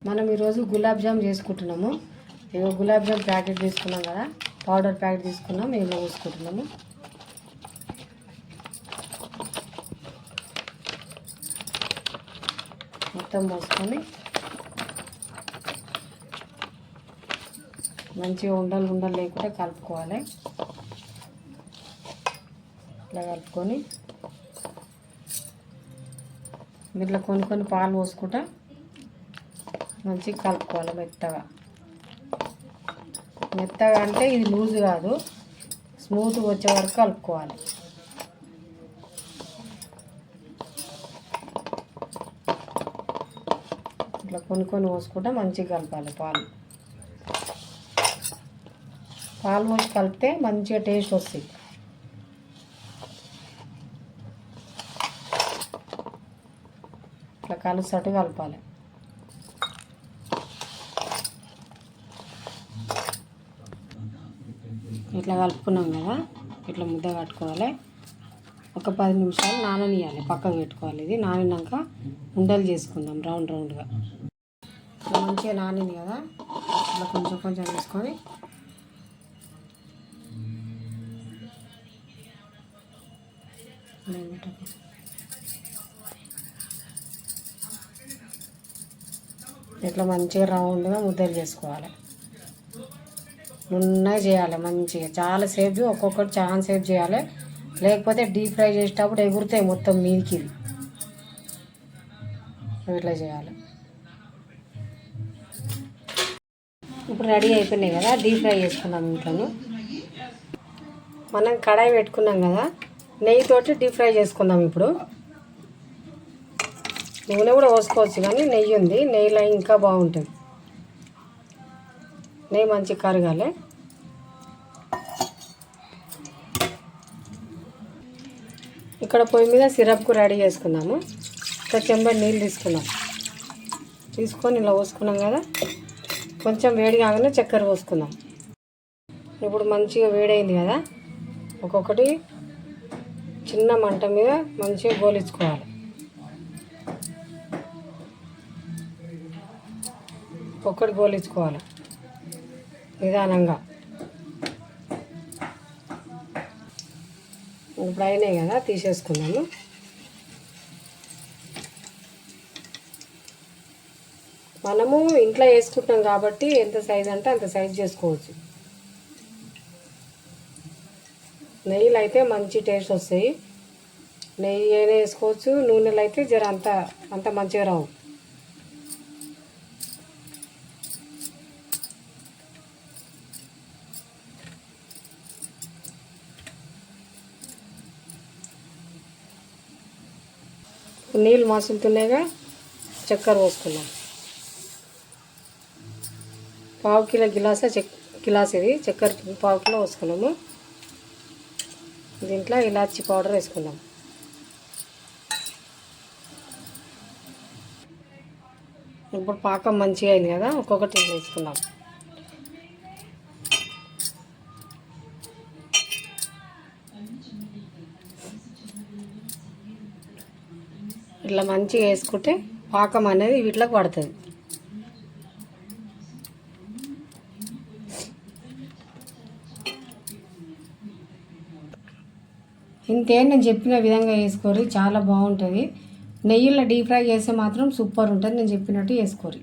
మనం ఈరోజు గులాబ్ జామ్ చేసుకుంటున్నాము. ఇగో గులాబ్ జామ్ ప్యాకెట్ తీసుకున్నాం కదా, పౌడర్ ప్యాకెట్ తీసుకున్నాం, ఇందులో పోసుకుంటున్నాము. మొత్తం పోసుకొని మంచిగా ఉండలు లేకుండా కలుపుకోవాలి. ఇట్లా కలుపుకొని దీంట్లో కొన్ని పాలు పోసుకుంటా మంచిగా కలుపుకోవాలి. మెత్తగా అంటే ఇది లూజ్ కాదు, స్మూత్గా వచ్చే వరకు కలుపుకోవాలి. ఇట్లా కొన్ని పోసుకుంటా మంచిగా కలపాలి. పాలు పోసి కలిపితే మంచిగా టేస్ట్ వస్తుంది. ఇట్లా కలుసట్టు కలపాలి. ఇట్లా కలుపుకున్నాం కదా, ఇట్లా ముద్ద కట్టుకోవాలి. ఒక 10 నిమిషాలు నాననియాలి, పక్కకు పెట్టుకోవాలి. ఇది నానినాక ఉండలు చేసుకుందాం రౌండ్గా. మంచిగా నానింది కదా, ఇట్లా కొంచెం వేసుకొని ఇట్లా మంచిగా రౌండ్గా ముద్దలు చేసుకోవాలి. నున్నగా చేయాలి మంచిగా, చాలాసేపు ఒక్కొక్కటి చాలా సేపు చేయాలి. లేకపోతే డీప్ ఫ్రై చేసేటప్పుడు ఎగురుతాయి మొత్తం మీదికి. ఇట్లా చేయాలి. ఇప్పుడు రెడీ అయిపోయినాయి కదా, డీప్ ఫ్రై చేసుకున్నాం. ఇంట్లో మనం కడాయి పెట్టుకున్నాం కదా, నెయ్యితోటి డీప్ ఫ్రై చేసుకుందాం. ఇప్పుడు నూనె కూడా పోసుకోవచ్చు, కానీ నెయ్యి ఉంది, నెయ్యిలో ఇంకా బాగుంటుంది. నెయ్యి మంచిగా కరగాలి. ఇక్కడ పొయ్యి మీద సిరప్కు రెడీ చేసుకున్నాము. ఒక చెంబడి నీళ్ళు తీసుకొని ఇలా పోసుకున్నాం కదా, కొంచెం వేడి కాగానే చక్కెర పోసుకుందాం. ఇప్పుడు మంచిగా వేడైంది కదా, ఒక్కొక్కటి చిన్న మంట మీద మంచిగా గోలించుకోవాలి. ఒక్కటి గోలించుకోవాలి నిదానంగా. ఇప్పుడు అయినాయి కదా, తీసేసుకున్నాము. మనము ఇంట్లో వేసుకుంటాం కాబట్టి ఎంత సైజ్ అంటే అంత సైజ్ చేసుకోవచ్చు. నెయ్యిలు అయితే మంచి టేస్ట్ వస్తాయి. నెయ్యి ఏదైనా వేసుకోవచ్చు, నూనెలు అయితే జర అంత మంచిగా రావు. నీళ్ళు మసులుతున్నాయిగా, చక్కెర పోసుకున్నాం. పావు కిలో గిలాస్ ఇది చక్కెర, పావు కిలో పోసుకున్నాము. దీంట్లో ఇలాచి పౌడర్ వేసుకున్నాం. ఇప్పుడు పాకం మంచిగా అయింది కదా, ఒక్కొక్కటి వేసుకున్నాం. ఇట్లా మంచిగా వేసుకుంటే పాకం అనేది వీటిలోకి పడుతుంది. ఇంకేం నేను చెప్పిన విధంగా వేసుకోరి, చాలా బాగుంటుంది. నెయ్యిలో డీప్ ఫ్రై చేస్తే మాత్రం సూపర్ ఉంటుంది. నేను చెప్పినట్టు వేసుకోరి.